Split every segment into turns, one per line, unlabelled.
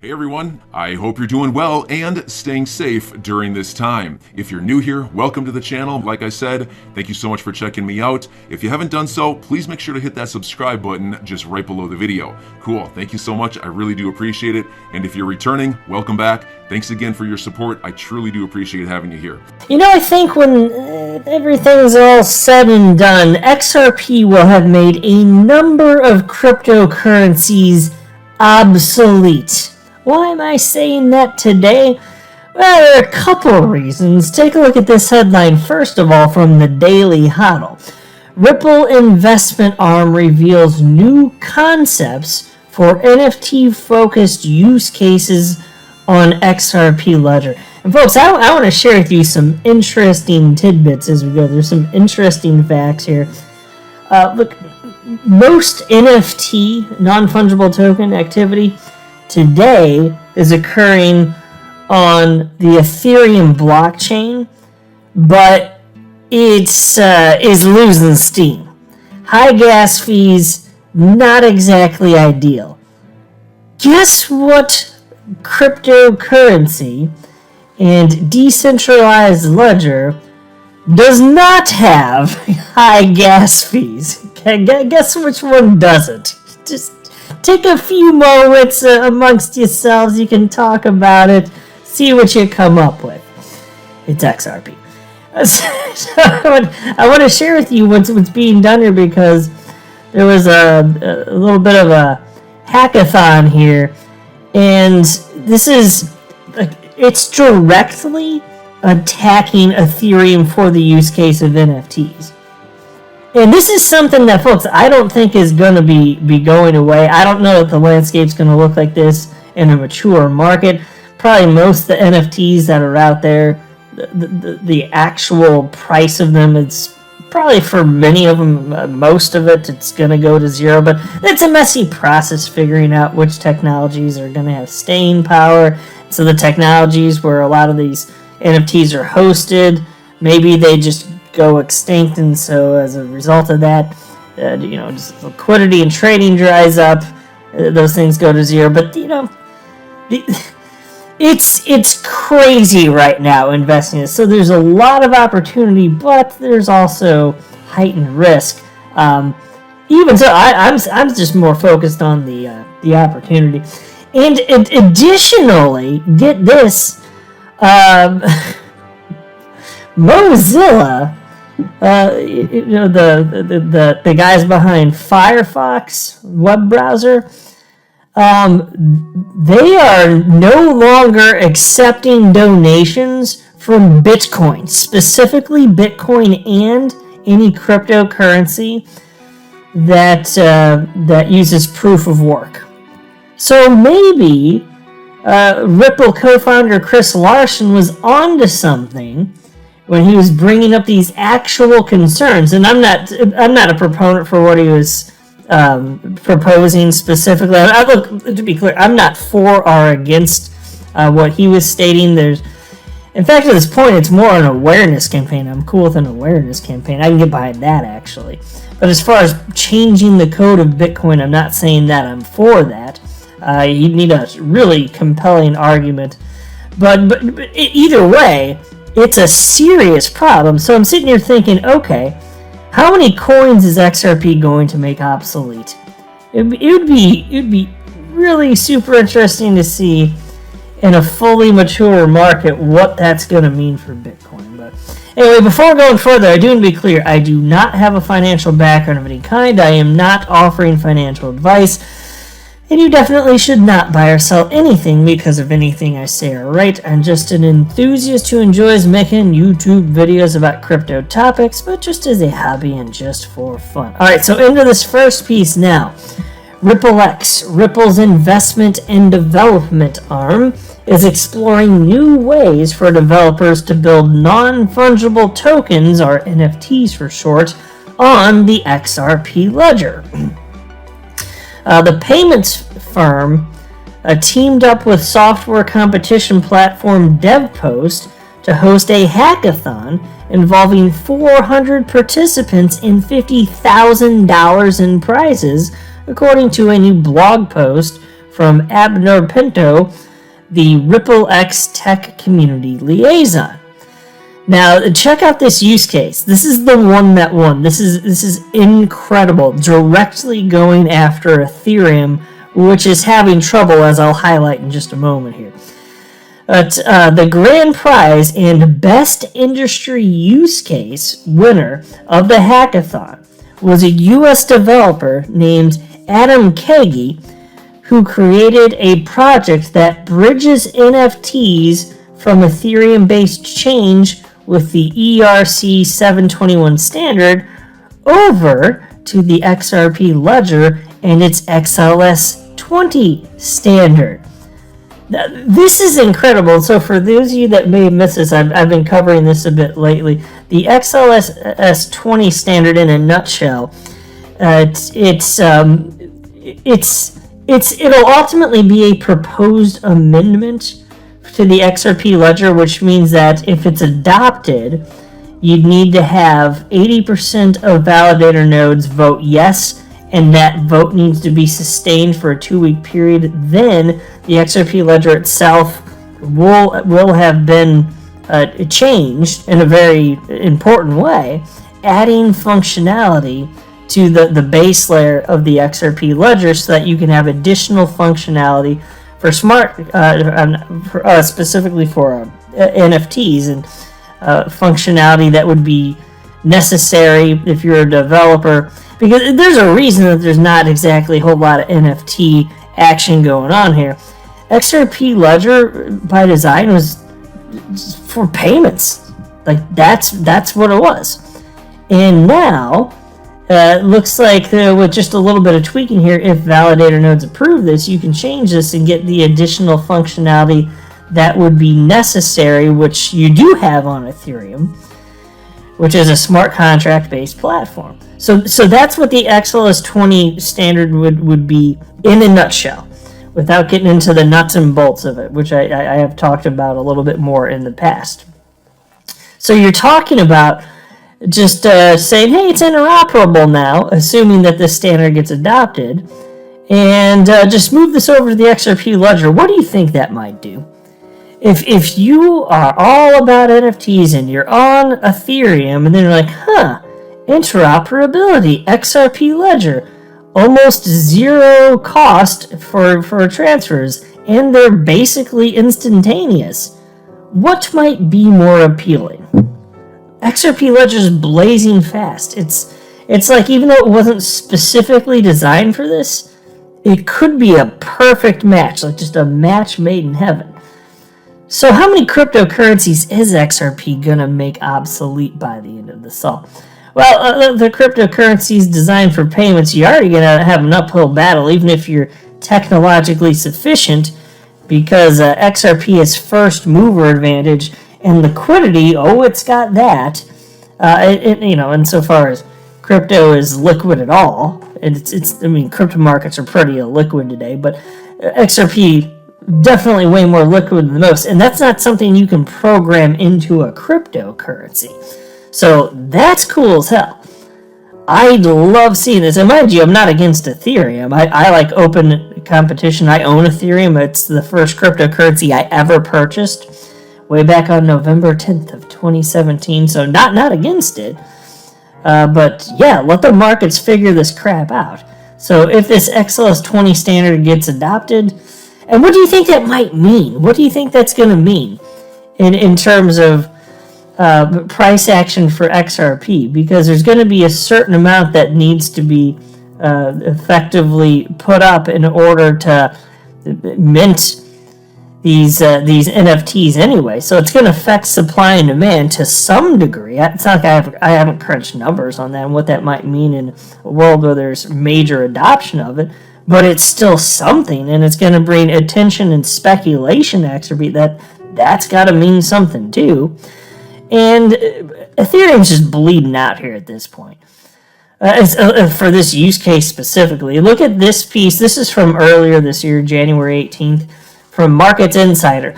Hey everyone, I hope you're doing well and staying safe during this time. If you're new here, welcome to the channel. Like I said, thank you so much for checking me out. If you haven't done so, please make sure to hit that subscribe button just right below the video. Cool, thank you so much. I really do appreciate it. And if you're returning, welcome back. Thanks again for your support. I truly do appreciate having you here.
You know, I think when everything's all said and done, XRP will have made a number of cryptocurrencies obsolete. Why am I saying that today? Well, there are a couple of reasons. Take a look at this headline first of all from the Daily Hodl. Ripple investment arm reveals new concepts for NFT-focused use cases on XRP Ledger. And folks, I want to share with you some interesting tidbits as we go. There's some interesting facts here. Look, most NFT, non-fungible token activity, today is occurring on the Ethereum blockchain, but it's is losing steam. High gas fees, not exactly ideal. Guess what cryptocurrency and decentralized ledger does not have high gas fees? Guess which one doesn't? Just take a few moments amongst yourselves. You can talk about it. See what you come up with. It's XRP. So I want to share with you what's being done here because there was a little bit of a hackathon here, and this is it's directly attacking Ethereum for the use case of NFTs. And this is something that, folks, I don't think is going to be going away. I don't know if the landscape's going to look like this in a mature market. Probably most of the NFTs that are out there, the actual price of them, it's probably for many of them, most of it, it's going to go to zero. But it's a messy process figuring out which technologies are going to have staying power. So the technologies where a lot of these NFTs are hosted, maybe they just go extinct, and so as a result of that, just liquidity and trading dries up. Those things go to zero. But it's crazy right now investing in this. So there's a lot of opportunity, but there's also heightened risk. Even so, I'm just more focused on the opportunity. And additionally, get this, Mozilla. The guys behind Firefox web browser, they are no longer accepting donations from Bitcoin, specifically Bitcoin and any cryptocurrency that uses proof of work. So maybe Ripple co-founder Chris Larsen was onto something when he was bringing up these actual concerns. And I'm not a proponent for what he was proposing specifically. To be clear, I'm not for or against what he was stating. In fact, at this point, it's more an awareness campaign. I'm cool with an awareness campaign. I can get behind that, actually. But as far as changing the code of Bitcoin, I'm not saying that I'm for that. You need a really compelling argument. But either way, it's a serious problem. So I'm sitting here thinking, okay, how many coins is XRP going to make obsolete? It would be really super interesting to see in a fully mature market what that's going to mean for Bitcoin. But anyway, before going further, I do want to be clear. I do not have a financial background of any kind. I am not offering financial advice. And you definitely should not buy or sell anything because of anything I say or write. I'm just an enthusiast who enjoys making YouTube videos about crypto topics, but just as a hobby and just for fun. Alright, so into this first piece now. RippleX, Ripple's investment and development arm, is exploring new ways for developers to build non-fungible tokens, or NFTs for short, on the XRP ledger. The payments firm teamed up with software competition platform DevPost to host a hackathon involving 400 participants and $50,000 in prizes, according to a new blog post from Abner Pinto, the Ripple X Tech Community Liaison. Now, check out this use case. This is the one that won. This is incredible. Directly going after Ethereum, which is having trouble, as I'll highlight in just a moment here. The grand prize and best industry use case winner of the hackathon was a U.S. developer named Adam Kagi, who created a project that bridges NFTs from Ethereum-based change with the ERC 721 standard over to the XRP ledger and its XLS 20 standard. Now, this is incredible. So for those of you that may have missed this, I've been covering this a bit lately. The XLS 20 standard, in a nutshell, it'll ultimately be a proposed amendment to the XRP ledger, which means that if it's adopted, you'd need to have 80% of validator nodes vote yes, and that vote needs to be sustained for a 2-week period. Then the XRP ledger itself will have been changed in a very important way, adding functionality to the base layer of the XRP ledger so that you can have additional functionality for specifically for NFTs and functionality that would be necessary if you're a developer, because there's a reason that there's not exactly a whole lot of NFT action going on here. XRP ledger by design was for payments. Like that's what it was. And now looks like with just a little bit of tweaking here, if validator nodes approve this, you can change this and get the additional functionality that would be necessary, which you do have on Ethereum, which is a smart contract based platform. So that's what the XLS 20 standard would be in a nutshell, without getting into the nuts and bolts of it, which I have talked about a little bit more in the past. So you're talking about just saying, hey, it's interoperable now, assuming that this standard gets adopted, and just move this over to the XRP ledger. What do you think that might do? If you are all about NFTs and you're on Ethereum, and then you're like, interoperability, XRP ledger, almost zero cost for transfers, and they're basically instantaneous. What might be more appealing? XRP ledger is blazing fast. It's like, even though it wasn't specifically designed for this, it could be a perfect match, like just a match made in heaven. So how many cryptocurrencies is XRP gonna make obsolete by the end of this all? Well, the cryptocurrencies designed for payments, you're already gonna have an uphill battle, even if you're technologically sufficient, because XRP is first mover advantage, and liquidity, it's got that. Insofar as crypto is liquid at all, and crypto markets are pretty illiquid today, but XRP definitely way more liquid than most, and that's not something you can program into a cryptocurrency. So that's cool as hell. I love seeing this, and mind you, I'm not against Ethereum. I like open competition. I own Ethereum. It's the first cryptocurrency I ever purchased way back on November 10th of 2017, so not against it. But yeah, let the markets figure this crap out. So if this XLS 20 standard gets adopted, and what do you think that might mean? What do you think that's going to mean in terms of price action for XRP? Because there's going to be a certain amount that needs to be effectively put up in order to mint these NFTs anyway. So it's going to affect supply and demand to some degree. It's not like I haven't crunched numbers on that and what that might mean in a world where there's major adoption of it. But it's still something, and it's going to bring attention and speculation to XRP. That's got to mean something too. And Ethereum's just bleeding out here at this point. For this use case specifically, look at this piece. This is from earlier this year, January 18th, from Markets Insider.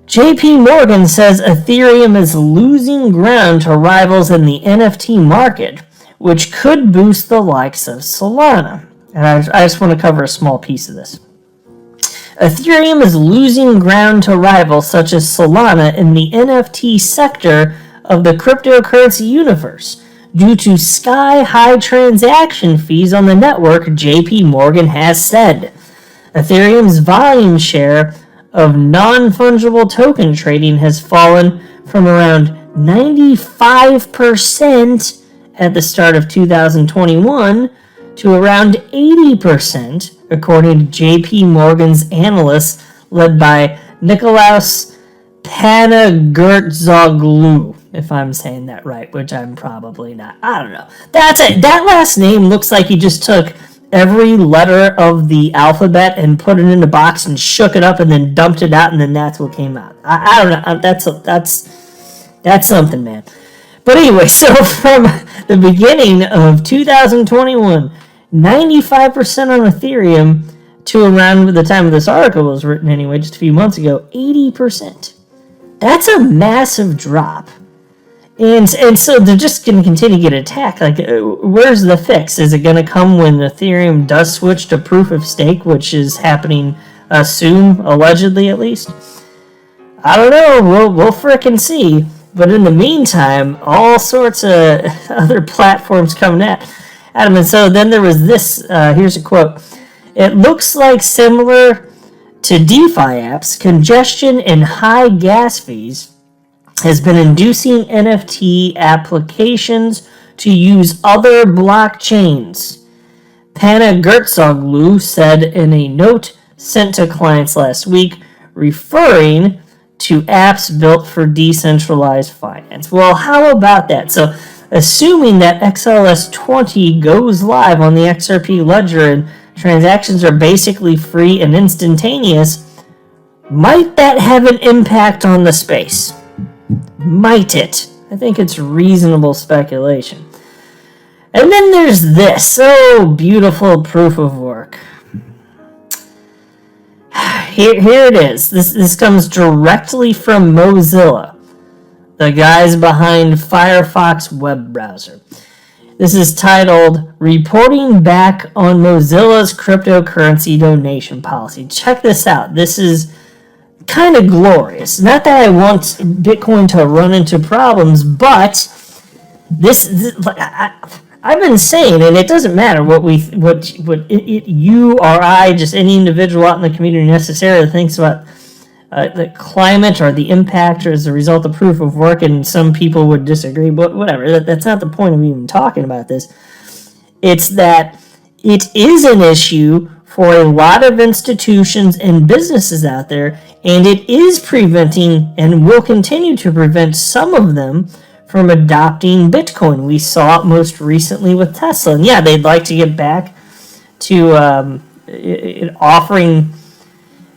JP Morgan says Ethereum is losing ground to rivals in the NFT market, which could boost the likes of Solana. And I just want to cover a small piece of this. Ethereum is losing ground to rivals such as Solana in the NFT sector of the cryptocurrency universe due to sky-high transaction fees on the network, JP Morgan has said. Ethereum's volume share of non-fungible token trading has fallen from around 95% at the start of 2021 to around 80%, according to JP Morgan's analysts led by Nikolaos Panagurtzoglou, if I'm saying that right, which I'm probably not. I don't know. That's it. That last name looks like he just took every letter of the alphabet and put it in a box and shook it up and then dumped it out, and then that's what came out. I don't know. That's something, man. But anyway, so from the beginning of 2021, 95% on Ethereum to around the time of this article was written anyway, just a few months ago, 80%. That's a massive drop. And so they're just going to continue to get attacked. Like, where's the fix? Is it going to come when Ethereum does switch to proof of stake, which is happening soon, allegedly at least? I don't know. We'll frickin' see. But in the meantime, all sorts of other platforms coming at them. And so then there was this. Here's a quote. It looks like similar to DeFi apps, congestion and high gas fees has been inducing NFT applications to use other blockchains. Panagurtzoglou said in a note sent to clients last week, referring to apps built for decentralized finance. Well, how about that? So, assuming that XLS20 goes live on the XRP ledger and transactions are basically free and instantaneous, might that have an impact on the space? Might it? I think it's reasonable speculation. And then there's this. Oh, beautiful proof of work. Here it is. This comes directly from Mozilla, the guys behind Firefox web browser. This is titled, Reporting Back on Mozilla's Cryptocurrency Donation Policy. Check this out. This is kind of glorious. Not that I want Bitcoin to run into problems, but I've been saying, and it doesn't matter what you or I, just any individual out in the community necessarily thinks about the climate or the impact or as a result of proof of work, and some people would disagree, but whatever. That's not the point of even talking about this. It's that it is an issue for a lot of institutions and businesses out there, and it is preventing and will continue to prevent some of them from adopting Bitcoin. We saw it most recently with Tesla. And yeah, they'd like to get back to offering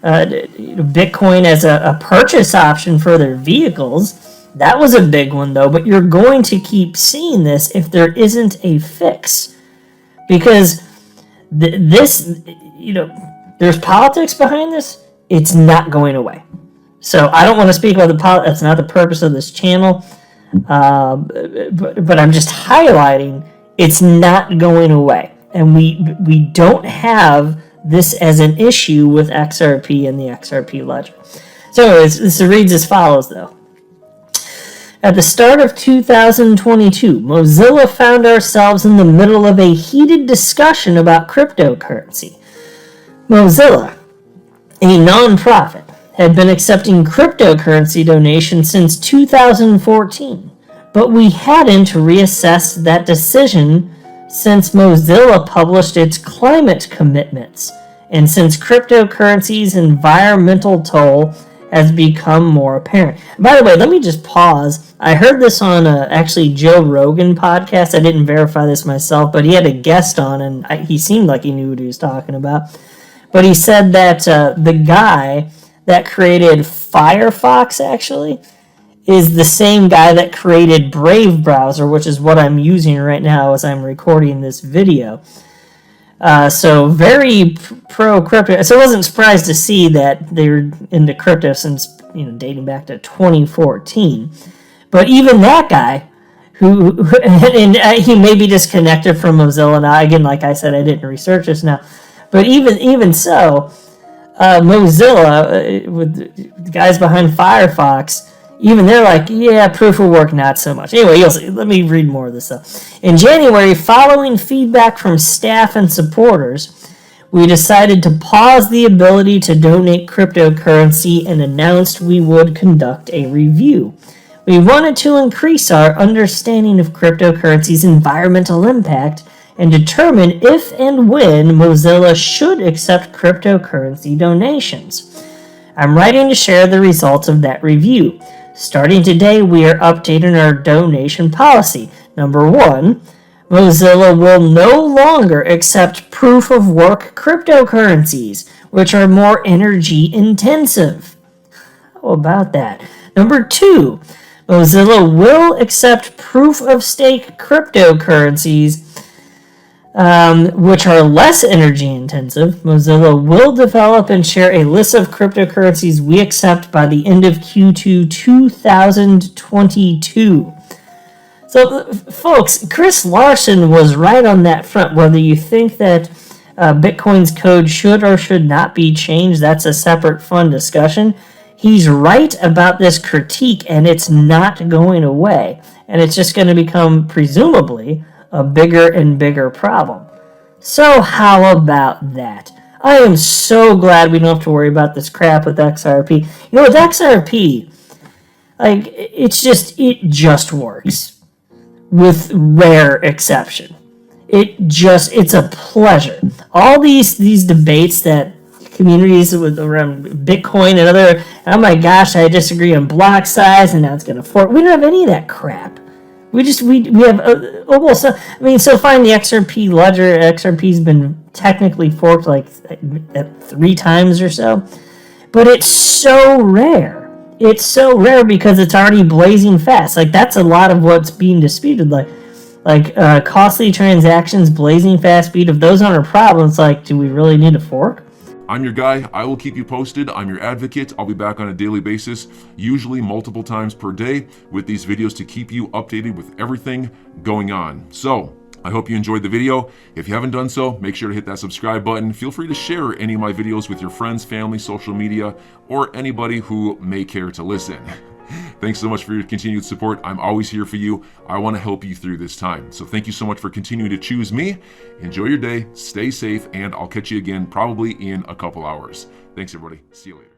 Bitcoin as a purchase option for their vehicles. That was a big one, though. But you're going to keep seeing this if there isn't a fix. Because there's politics behind this. It's not going away. So I don't want to speak about the politics. That's not the purpose of this channel. But I'm just highlighting it's not going away, and we don't have this as an issue with XRP and the XRP ledger. So anyways, this reads as follows, though. At the start of 2022, Mozilla found ourselves in the middle of a heated discussion about cryptocurrency. Mozilla, a non-profit, had been accepting cryptocurrency donations since 2014, but we hadn't reassessed that decision since Mozilla published its climate commitments, and since cryptocurrency's environmental toll has become more apparent. By the way, let me just pause. I heard this on actually Joe Rogan podcast. I didn't verify this myself, but he had a guest on, and he seemed like he knew what he was talking about. But he said that the guy that created Firefox, actually, is the same guy that created Brave browser, which is what I'm using right now as I'm recording this video. So very pro crypto. So I wasn't surprised to see that they were into crypto since dating back to 2014. But even that guy, and he may be disconnected from Mozilla now. Again, like I said, I didn't research this now. But even so, Mozilla, with the guys behind Firefox, even they're like, yeah, proof of work, not so much. Anyway, you'll see. Let me read more of this stuff. In January, following feedback from staff and supporters, we decided to pause the ability to donate cryptocurrency and announced we would conduct a review. We wanted to increase our understanding of cryptocurrency's environmental impact and determine if and when Mozilla should accept cryptocurrency donations. I'm writing to share the results of that review. Starting today, we are updating our donation policy. Number 1, Mozilla will no longer accept proof-of-work cryptocurrencies, which are more energy-intensive. How about that? Number 2, Mozilla will accept proof-of-stake cryptocurrencies, which are less energy-intensive. Mozilla will develop and share a list of cryptocurrencies we accept by the end of Q2 2022. So, folks, Chris Larsen was right on that front. Whether you think that Bitcoin's code should or should not be changed, that's a separate fun discussion. He's right about this critique, and it's not going away. And it's just going to become, presumably, a bigger and bigger problem. So how about that? I am so glad we don't have to worry about this crap with XRP. You know, with XRP, like, it just works. With rare exception. It's a pleasure. All these debates that communities around Bitcoin and other, oh my gosh, I disagree on block size and now it's going to fork. We don't have any of that crap. We have almost, so fine, the XRP ledger, XRP's been technically forked like 3 times or so, but it's so rare. It's so rare because it's already blazing fast. Like, that's a lot of what's being disputed. Like costly transactions, blazing fast speed. If those aren't a problem, it's like, do we really need a fork?
I'm your guy. I will keep you posted. I'm your advocate. I'll be back on a daily basis, usually multiple times per day, with these videos to keep you updated with everything going on. So, I hope you enjoyed the video. If you haven't done so, make sure to hit that subscribe button. Feel free to share any of my videos with your friends, family, social media, or anybody who may care to listen. Thanks so much for your continued support. I'm always here for you. I want to help you through this time. So thank you so much for continuing to choose me. Enjoy your day, stay safe, and I'll catch you again probably in a couple hours. Thanks, everybody. See you later.